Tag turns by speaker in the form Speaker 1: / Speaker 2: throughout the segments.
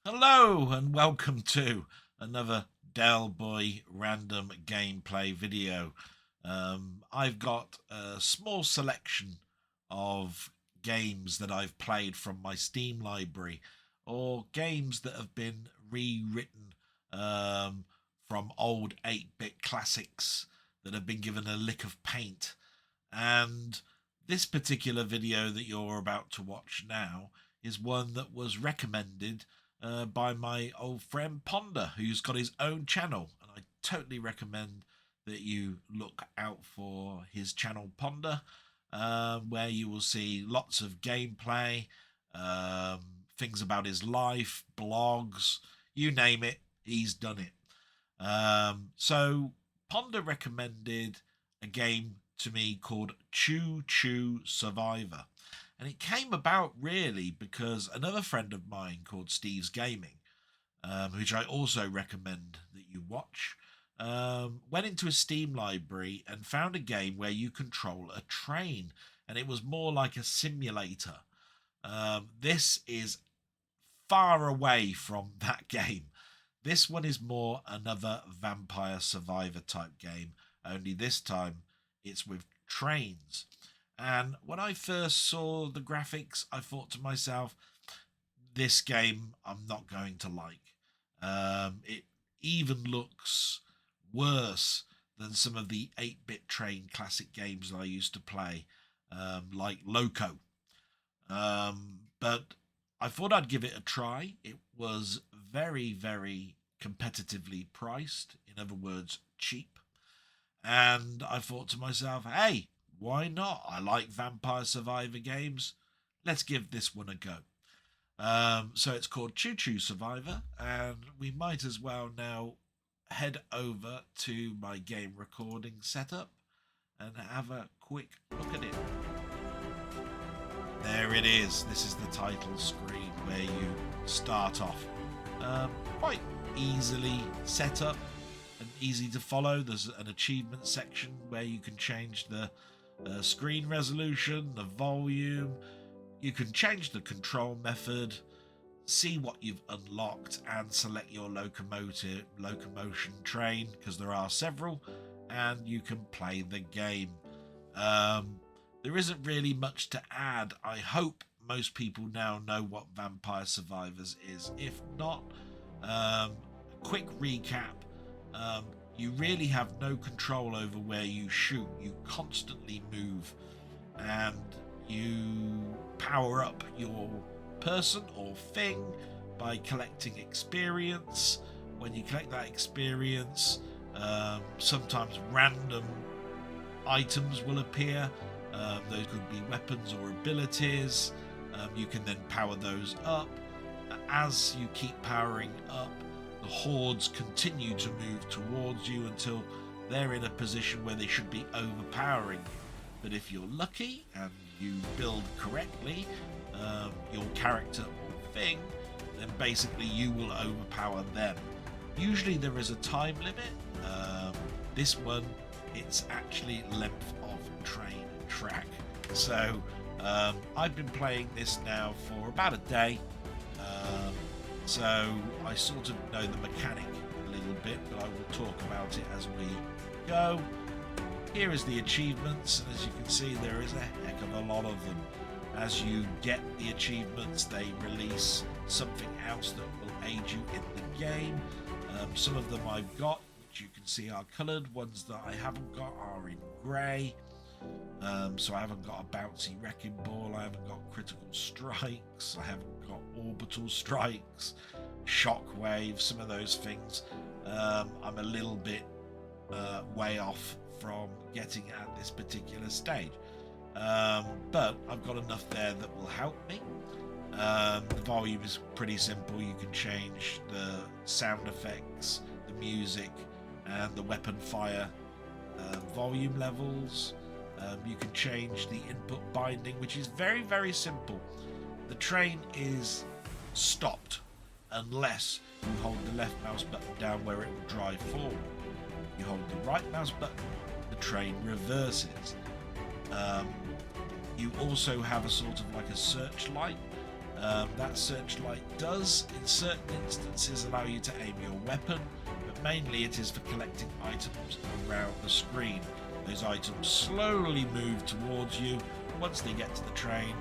Speaker 1: Hello and welcome to another Delboy random gameplay video. I've got a small selection of games that I've played from my Steam library, or games that have been rewritten from old 8-bit classics that have been given a lick of paint. And this particular video that you're about to watch now is one that was recommended by my old friend Ponder, who's got his own channel, and I totally recommend that you look out for his channel Ponder, where you will see lots of gameplay, things about his life, blogs, you name it, he's done it. So Ponder recommended a game to me called Choo Survivor. And it came about really because another friend of mine called Steve's Gaming, which I also recommend that you watch, went into a Steam library and found a game where you control a train, and it was more like a simulator. This is far away from that game. This one is more another Vampire Survivor type game, only this time it's with trains. And when I first saw the graphics, I thought to myself, this game I'm not going to like. It even looks worse than some of the 8-bit train classic games I used to play, like Loco. But I thought I'd give it a try. It was very, very competitively priced. In other words, cheap. And I thought to myself, hey, why not? I like Vampire Survivor games. Let's give this one a go. So it's called Choo Survivor, and we might as well now head over to my game recording setup and have a quick look at it. There it is. This is the title screen where you start off. Quite easily set up and easy to follow. There's an achievement section where you can change the screen resolution, the volume. You can change the control method, see what you've unlocked, and select your locomotion train, because there are several, and you can play the game. There isn't really much to add. I hope most people now know what Vampire Survivors is. If not, a quick recap. You really have no control over where you shoot. You constantly move, and you power up your person or thing by collecting experience. When you collect that experience, sometimes random items will appear. Those could be weapons or abilities. You can then power those up. As you keep powering up, the hordes continue to move towards you until they're in a position where they should be overpowering you. But if you're lucky and you build correctly your character or thing, then basically you will overpower them. Usually there is a time limit. This one, it's actually length of train track. So I've been playing this now for about a day. So I sort of know the mechanic a little bit, but I will talk about it as we go. Here is the achievements, and as you can see, there is a heck of a lot of them. As you get the achievements, they release something else that will aid you in the game. Some of them I've got, which you can see are coloured. Ones that I haven't got are in grey. So I haven't got a bouncy wrecking ball, I haven't got critical strikes, I haven't got orbital strikes, shockwave, some of those things. I'm a little bit way off from getting at this particular stage. But I've got enough there that will help me. The volume is pretty simple. You can change the sound effects, the music, and the weapon fire volume levels. You can change the input binding, which is very, very simple. The train is stopped unless you hold the left mouse button down where it will drive forward. You hold the right mouse button, the train reverses. You also have a sort of like a searchlight That searchlight does, in certain instances, allow you to aim your weapon, but mainly it is for collecting items around the screen. Those items slowly move towards you. Once they get to the train,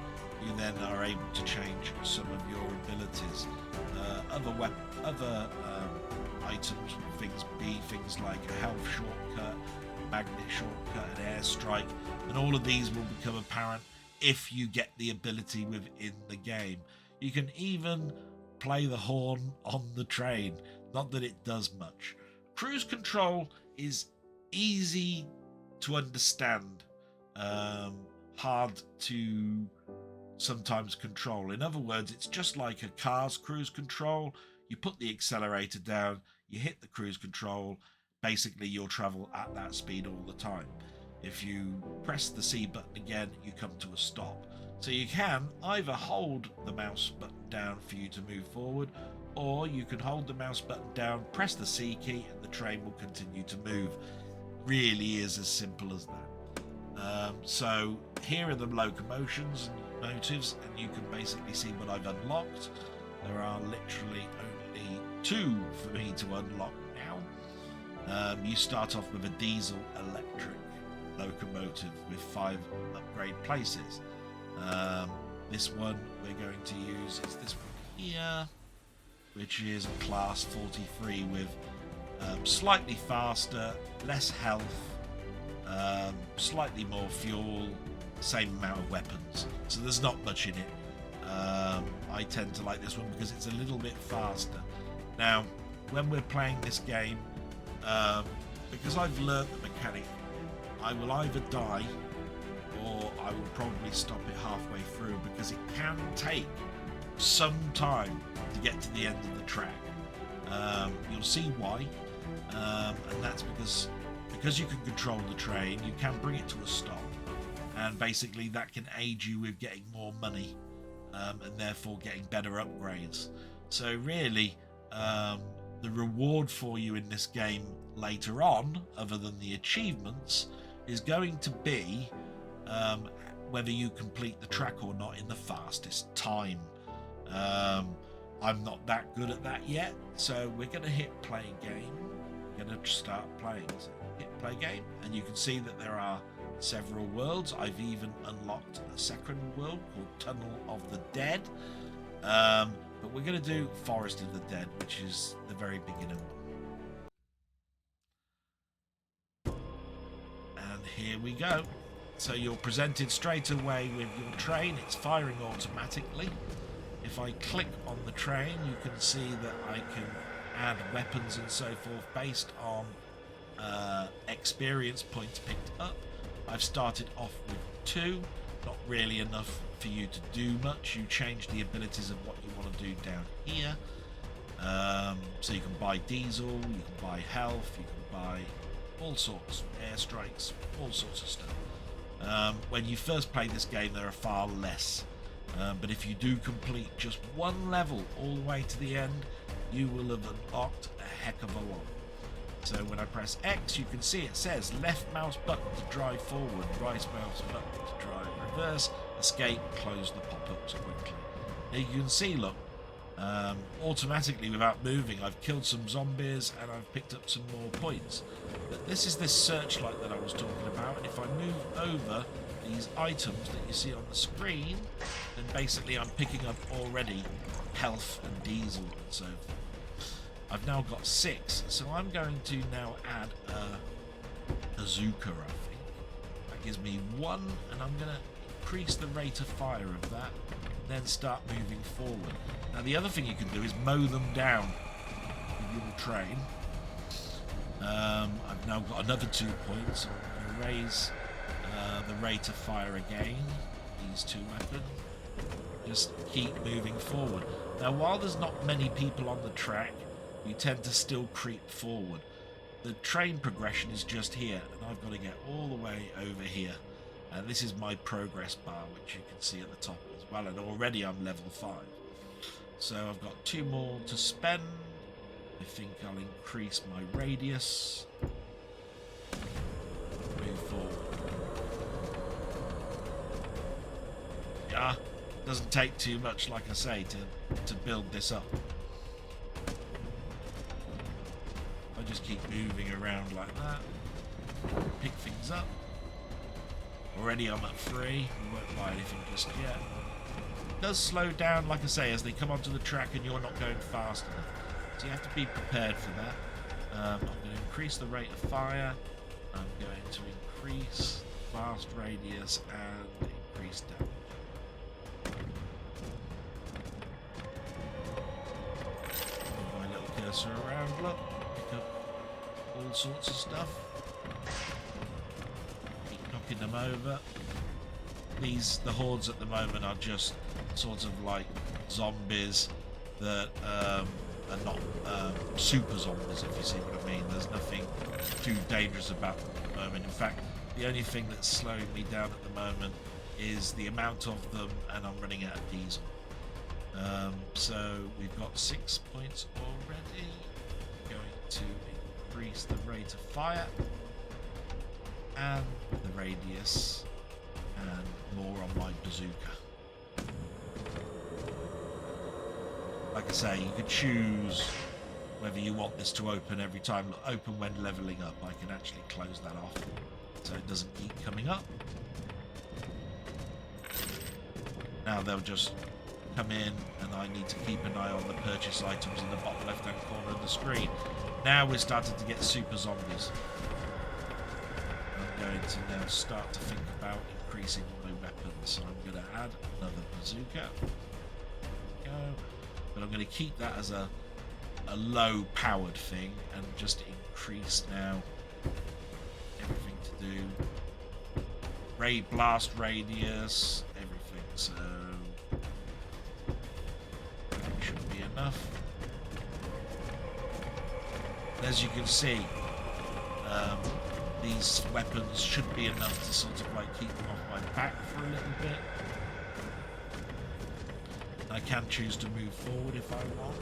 Speaker 1: you then are able to change some of your abilities. Other items will be things like a health shortcut, magnet shortcut, an airstrike, and all of these will become apparent if you get the ability within the game. You can even play the horn on the train, not that it does much. Cruise control is easy to understand, hard to sometimes control. In other words, it's just like a car's cruise control. You put the accelerator down, you hit the cruise control, basically you'll travel at that speed all the time. If you press the C button again, you come to a stop. So you can either hold the mouse button down for you to move forward, or you can hold the mouse button down, press the C key, and the train will continue to move. Really is as simple as that. So here are the locomotions and motives, and you can basically see what I've unlocked. There are literally only 2 for me to unlock now. You start off with a diesel electric locomotive with 5 upgrade places. This one we're going to use is this one here, which is a class 43 with slightly faster, less health, slightly more fuel, same amount of weapons. So there's not much in it. I tend to like this one because it's a little bit faster. Now, when we're playing this game, because I've learned the mechanic, I will either die or I will probably stop it halfway through, because it can take some time to get to the end of the track. You'll see why, and that's because you can control the train, you can bring it to a stop, and basically that can aid you with getting more money, and therefore getting better upgrades. So really, the reward for you in this game later on, other than the achievements, is going to be whether you complete the track or not in the fastest time. I'm not that good at that yet, so we're going to hit play game. We're going to start playing. So hit play game, and you can see that there are several worlds. I've even unlocked a second world called Tunnel of the Dead, but we're going to do Forest of the Dead, which is the very beginning one. And here we go. So you're presented straight away with your train. It's firing automatically. If I click on the train, you can see that I can add weapons and so forth based on experience points picked up. I've started off with 2, not really enough for you to do much. You change the abilities of what you want to do down here. So you can buy diesel, you can buy health, you can buy all sorts, airstrikes, all sorts of stuff. When you first play this game, there are far less, but if you do complete just one level all the way to the end, you will have unlocked a heck of a lot. So when I press X, you can see it says left mouse button to drive forward, right mouse button to drive reverse, escape, close the pop-ups quickly. Now you can see, look, automatically without moving, I've killed some zombies and I've picked up some more points. But this is this searchlight that I was talking about, and if I move over these items that you see on the screen, then basically I'm picking up already health and diesel and so forth. I've now got 6, so I'm going to now add a bazooka, I think. That gives me 1, and I'm going to increase the rate of fire of that, and then start moving forward. Now the other thing you can do is mow them down with your train. I've now got another 2 points, so I'm going to raise the rate of fire again, these 2 weapons. Just keep moving forward. Now while there's not many people on the track, you tend to still creep forward. The train progression is just here, and I've got to get all the way over here. And this is my progress bar, which you can see at the top as well, and already I'm level 5. So I've got 2 more to spend. I think I'll increase my radius. Move forward. Yeah, Doesn't take too much, like I say, to build this up. I just keep moving around like that. Pick things up. Already I'm at 3. We won't buy anything just yet. It does slow down, like I say, as they come onto the track and you're not going fast enough. So you have to be prepared for that. I'm going to increase the rate of fire. I'm going to increase blast radius and increase damage. Move my little cursor around, look, pick up all sorts of stuff. Keep knocking them over. The hordes at the moment are just sort of like zombies that are not super zombies, if you see what I mean. There's nothing too dangerous about them at the moment. In fact, the only thing that's slowing me down at the moment is the amount of them, and I'm running out of diesel. So we've got 6 points already. I'm going to increase the rate of fire and the radius and more on my bazooka. Like I say, you could choose whether you want this to open every time. Look, open when leveling up. I can actually close that off so it doesn't keep coming up. Now they'll just come in and I need to keep an eye on the purchase items in the bottom left hand corner of the screen. Now we're starting to get super zombies. I'm going to now start to think about increasing my weapons. So I'm going to add another bazooka. There we go. But I'm going to keep that as a low powered thing and just increase now everything to do. Blast radius, everything. So that should be enough. As you can see, these weapons should be enough to sort of like keep them off my back for a little bit. I can choose to move forward if I want.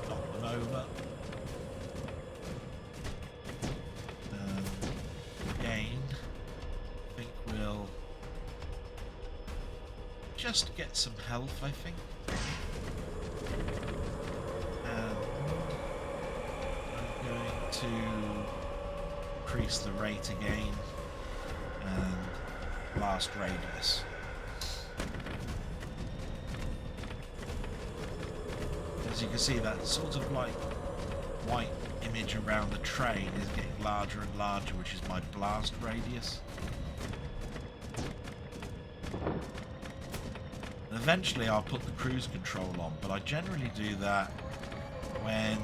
Speaker 1: Knock them over. Again, I think we'll just get some health, I think. And I'm going to increase the rate again and blast radius. As you can see, that sort of like white image around the train is getting larger and larger, which is my blast radius. And eventually I'll put the cruise control on, but I generally do that when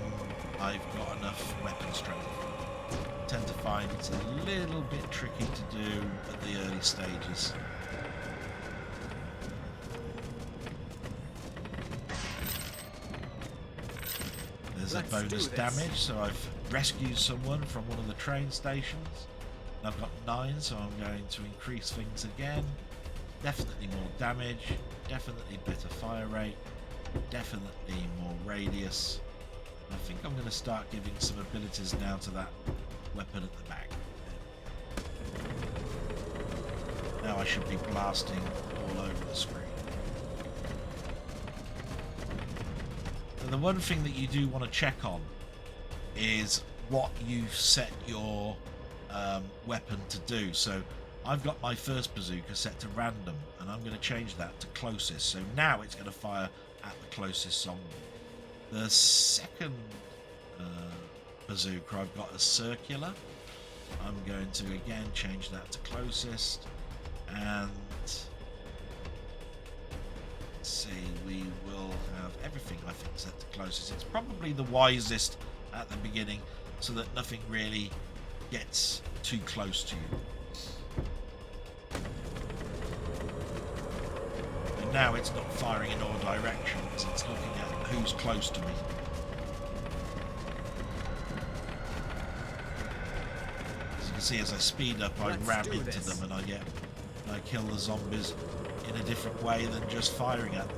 Speaker 1: I've got enough weapon strength. I tend to find it's a little bit tricky to do at the early stages. There's a bonus damage, so I've rescued someone from one of the train stations. I've got 9, so I'm going to increase things again. Definitely more damage, definitely better fire rate, definitely more radius. I think I'm going to start giving some abilities now to that weapon at the back. Now I should be blasting all over the screen. And the one thing that you do want to check on is what you've set your weapon to do. So I've got my first bazooka set to random, and I'm going to change that to closest. So now it's going to fire at the closest zombie. The second bazooka I've got as circular. I'm going to again change that to closest, and see, we will have everything I think set to closest. It's probably the wisest at the beginning so that nothing really gets too close to you. And now it's not firing in all directions, it's looking at who's close to me. As you can see, as I speed up, I ram into them and I kill the zombies in a different way than just firing at them.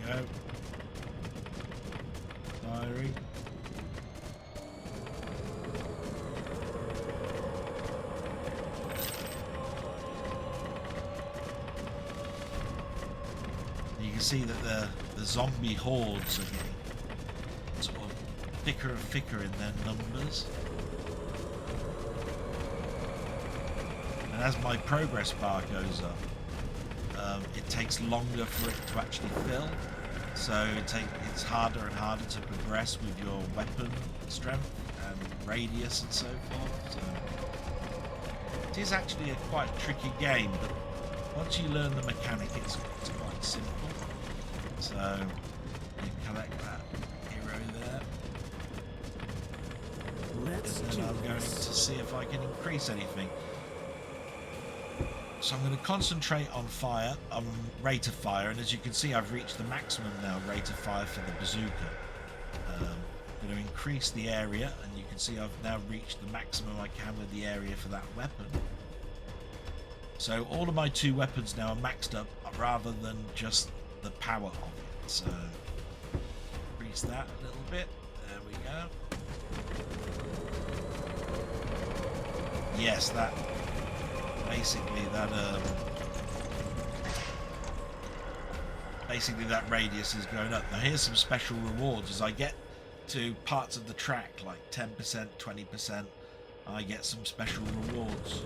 Speaker 1: Go. Firing. see that the zombie hordes are getting sort of thicker and thicker in their numbers. And as my progress bar goes up, it takes longer for it to actually fill. So it's harder and harder to progress with your weapon strength and radius and so forth. So it is actually a quite tricky game, but once you learn the mechanic, it's quite simple. So you collect that hero there. And then I'm going to see if I can increase anything. So I'm going to concentrate on fire, on rate of fire, and as you can see, I've reached the maximum now rate of fire for the bazooka. I'm going to increase the area, and you can see I've now reached the maximum I can with the area for that weapon. So all of my 2 weapons now are maxed up, rather than just the power of it. So increase that a little bit. There we go. Yes, that. Basically that radius is going up. Now here's some special rewards. As I get to parts of the track like 10%, 20%, I get some special rewards.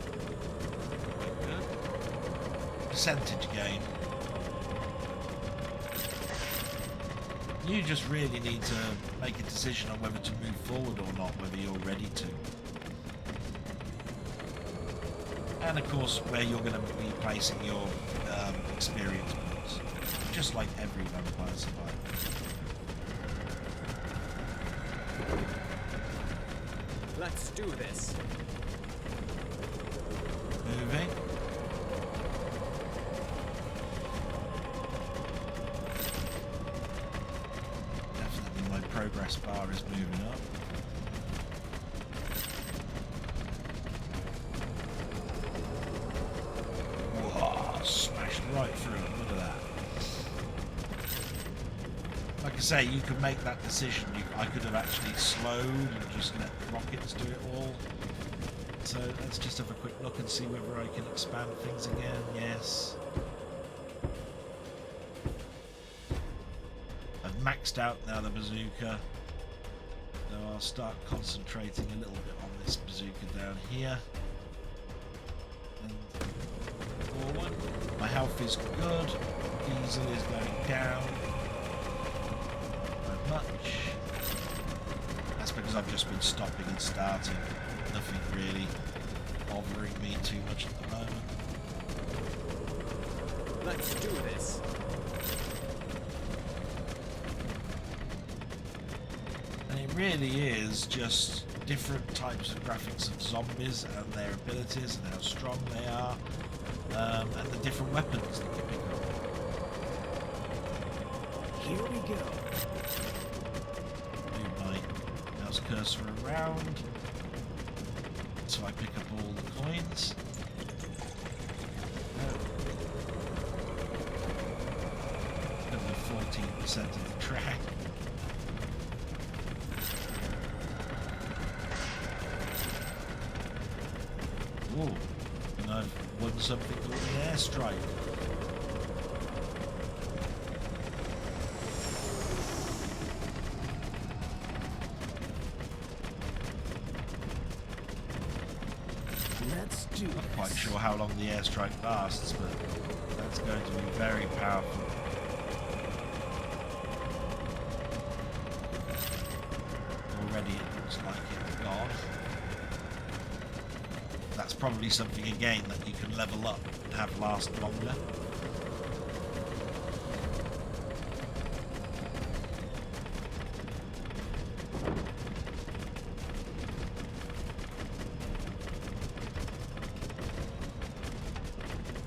Speaker 1: Good. Percentage gain. You just really need to make a decision on whether to move forward or not, whether you're ready to. And of course, where you're going to be placing your experience points, just like every Vampire Survivor.
Speaker 2: Let's do this.
Speaker 1: Moving. Definitely, my progress bar is moving up. Smashed right through it, look at that. Like I say, you could make that decision. I could have actually slowed and just let the rockets do it all. So let's just have a quick look and see whether I can expand things again. Yes. I've maxed out now the bazooka. So I'll start concentrating a little bit on this bazooka down here. And forward. My health is good. Diesel is going down. Not much. That's because I've just been stopping and starting. Nothing really bothering me too much at the moment.
Speaker 2: Let's do this.
Speaker 1: And it really is just different types of graphics of zombies and their abilities and how strong they are. And the different weapons that you pick up.
Speaker 2: Here we go.
Speaker 1: Move my mouse cursor around so I pick up all the coins. Cover 14% of the track. Ooh. And I've won something called an airstrike.
Speaker 2: Let's do
Speaker 1: Not quite sure how long the airstrike lasts, but that's going to be very powerful. Already it looks like it's gone. That's probably something again that you can level up and have last longer.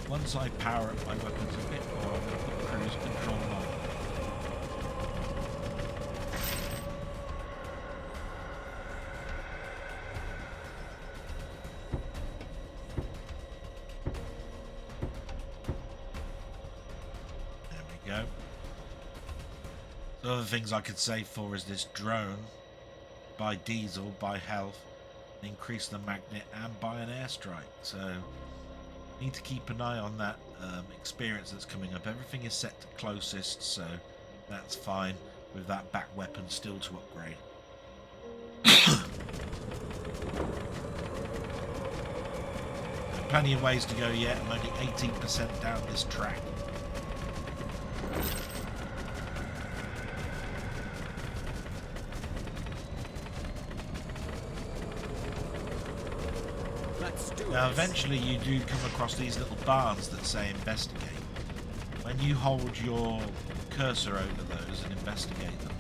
Speaker 1: Once I power up my weapons a bit more, I'm going to put cruise control on. There we go. The other things I could save for is this drone. Buy diesel, buy health, increase the magnet, and buy an airstrike. So Need to keep an eye on that experience that's coming up. Everything is set to closest, so that's fine with that back weapon still to upgrade. Plenty of ways to go yet. I'm only 18% down this track. Now eventually you do come across these little bars that say investigate. When you hold your cursor over those and investigate them,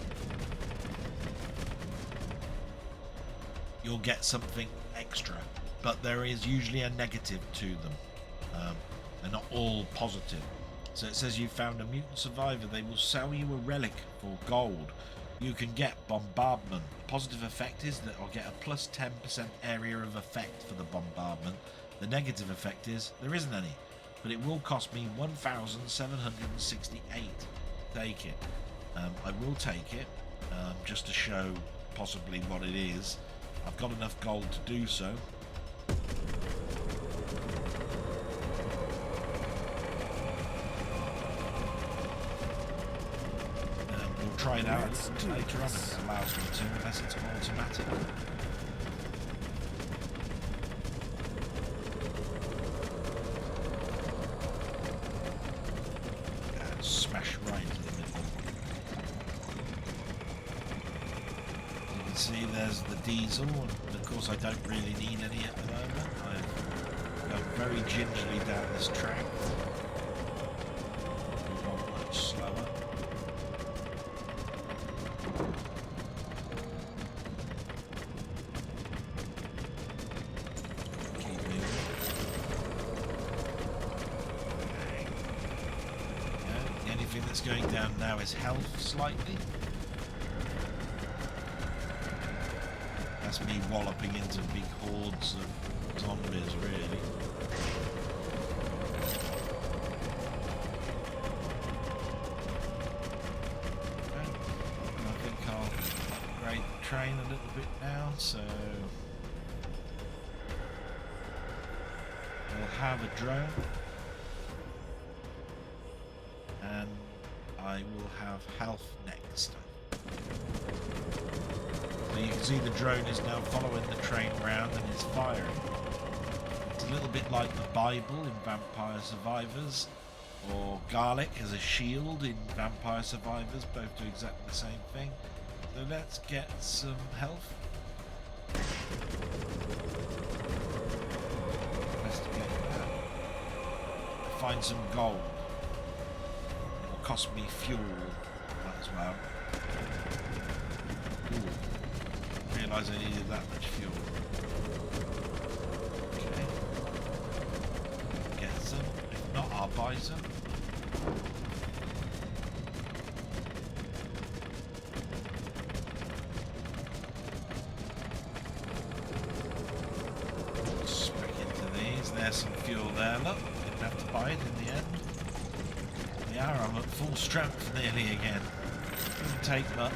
Speaker 1: you'll get something extra, but there is usually a negative to them. They're not all positive. So it says you found a mutant survivor. They will sell you a relic for gold. You can get bombardment. The positive effect is that I'll get a plus 10% area of effect for the bombardment. The negative effect is there isn't any, but it will cost me 1,768 to take it. I will take it just to show possibly what it is. I've got enough gold to do so. We'll try it out later on if it allows me to, unless it's automatic. Smash right into the middle. You can see there's the diesel, and of course I don't really need any at the moment. I'm going very gingerly down this track. Move on much slower. Keep moving. The only thing that's going down now is health slightly. That's me walloping into big hordes of zombies, really. Okay. I think I'll upgrade the train a little bit now, so we'll have a drone, and I will have health next. So you can see the drone is now following the train round and is firing. It's a little bit like the Bible in Vampire Survivors, or Garlic as a shield in Vampire Survivors, both do exactly the same thing. So let's get some health. Investigate that. Find some gold. It will cost me fuel as well. Ooh. Realise I needed that much fuel. Okay. Get some. If not, I'll buy some. Spec into these. There's some fuel there. Look, didn't have to buy it in the end. Yeah, I'm at full strength nearly again. Doesn't take much.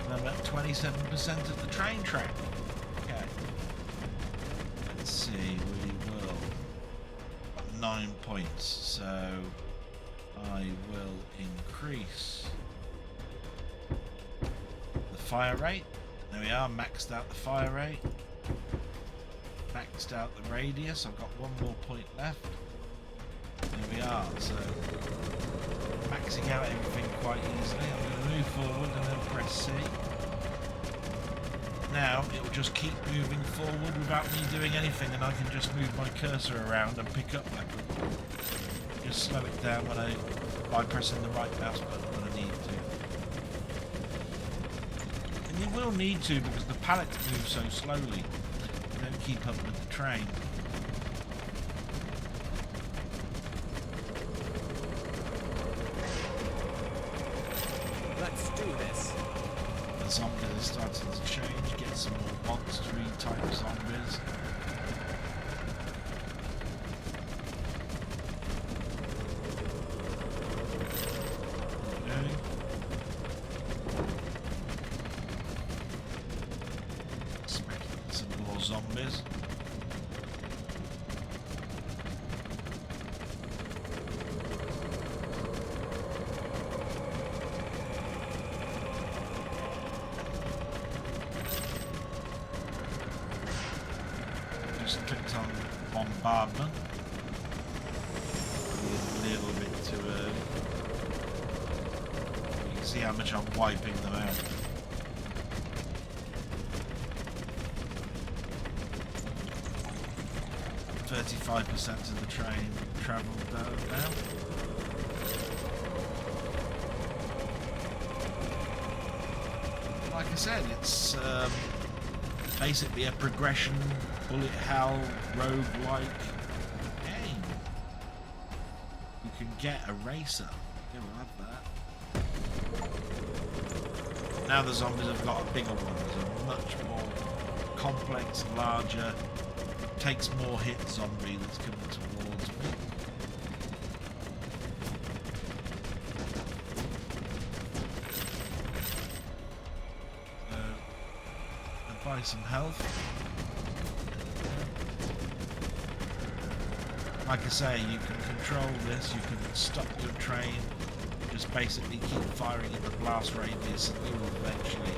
Speaker 1: I'm at 27% of the train track. Okay. Let's see, we will. Got 9 points, so I will increase the fire rate. There we are, maxed out the fire rate. Maxed out the radius. I've got 1 more point left. There we are, so maxing out everything quite easily. I'm going to move forward and then press C. Now it will just keep moving forward without me doing anything, and I can just move my cursor around and pick up weapons. Just slow it down by pressing the right mouse button when I need to. And you will need to, because the pallets move so slowly. They don't keep up with the train.
Speaker 2: Let's do this.
Speaker 1: The zombies are starting to change, get some more monstery type zombies. Okay. zombies. Just clicked on bombardment. A little bit too early. You can see how much I'm wiping them out. 35% of the train travelled now. Like I said, it's basically a progression, bullet hell, roguelike game. You can get a racer. Yeah, we'll have that. Now the zombies have got a bigger one. There's a much more complex, larger, takes more hit zombie that's coming towards me. And buy some health. Like I say, you can control this, you can stop your train, just basically keep firing in the blast radius and you will eventually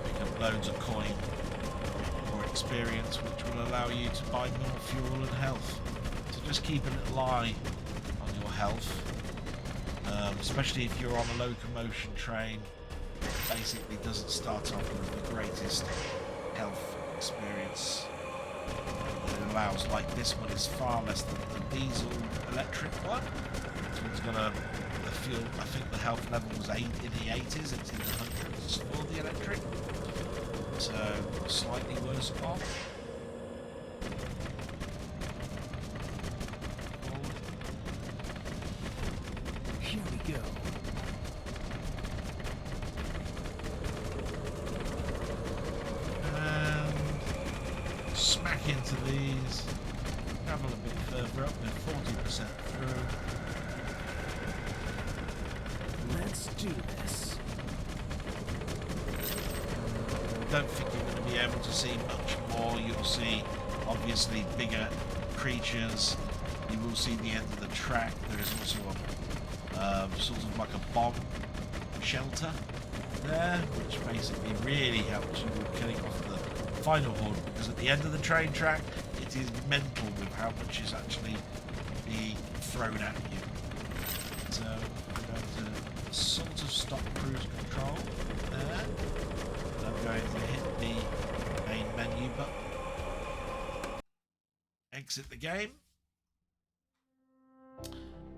Speaker 1: pick up loads of coin or experience, which will allow you to buy more fuel and health. So just keep a little eye on your health, especially if you're on a locomotion train. It basically doesn't start off with the greatest health experience it allows. Like this one is far less than the diesel electric one. This one's got a fuel, I think the health level was in the 80s, it's in the hundreds for the electric. So slightly worse off.
Speaker 2: Here we go.
Speaker 1: And smack into these. Travel a bit further up, we're 40% through.
Speaker 2: Let's do this.
Speaker 1: Don't think you're going to be able to see much more. You'll see obviously bigger creatures. You will see the end of the track. There is also a sort of like a bomb shelter there, which basically really helps you with killing off the final horde, because at the end of the train track it is mental with how much is actually being thrown at you. So I'm going to sort of stop cruise control there. I'm going to hit the main menu button, exit the game,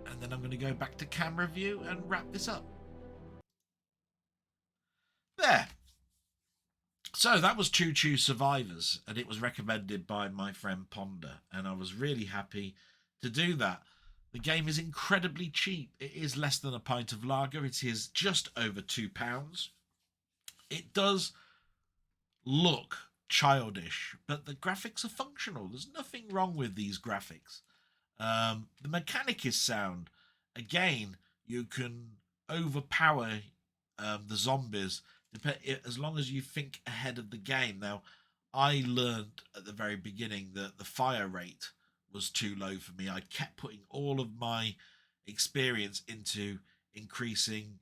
Speaker 1: and then I'm going to go back to camera view and wrap this up. There. So that was Choo Survivors, and it was recommended by my friend Ponder, and I was really happy to do that. The game is incredibly cheap. It is less than a pint of lager. It is just over £2. It does look childish, but the graphics are functional. There's nothing wrong with these graphics. The mechanic is sound. Again, you can overpower the zombies as long as you think ahead of the game. Now, I learned at the very beginning that the fire rate was too low for me. I kept putting all of my experience into increasing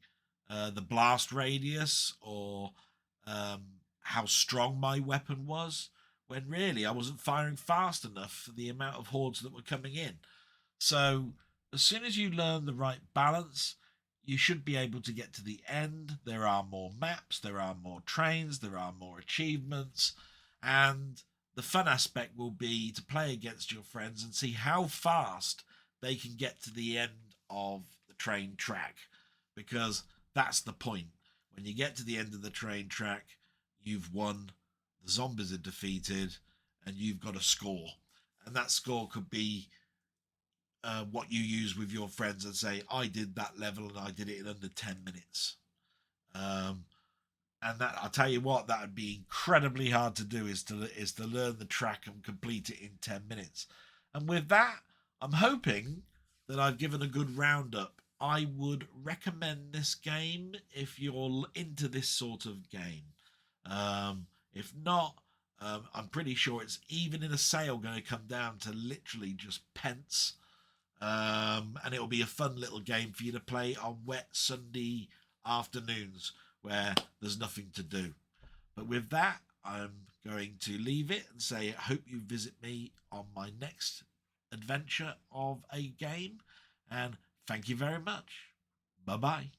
Speaker 1: the blast radius or how strong my weapon was, when really I wasn't firing fast enough for the amount of hordes that were coming in. So as soon as you learn the right balance, you should be able to get to the end. There are more maps, there are more trains, there are more achievements, and the fun aspect will be to play against your friends and see how fast they can get to the end of the train track, because that's the point. When you get to the end of the train track, you've won, the zombies are defeated, and you've got a score. And that score could be what you use with your friends and say, I did that level and I did it in under 10 minutes. And that, I'll tell you what, that would be incredibly hard to do, is to learn the track and complete it in 10 minutes. And with that, I'm hoping that I've given a good roundup. I would recommend this game if you're into this sort of game. If not, I'm pretty sure it's even in a sale going to come down to literally just pence. And it'll be a fun little game for you to play on wet Sunday afternoons where there's nothing to do. But with that, I'm going to leave it and say I hope you visit me on my next adventure of a game, and thank you very much. Bye bye.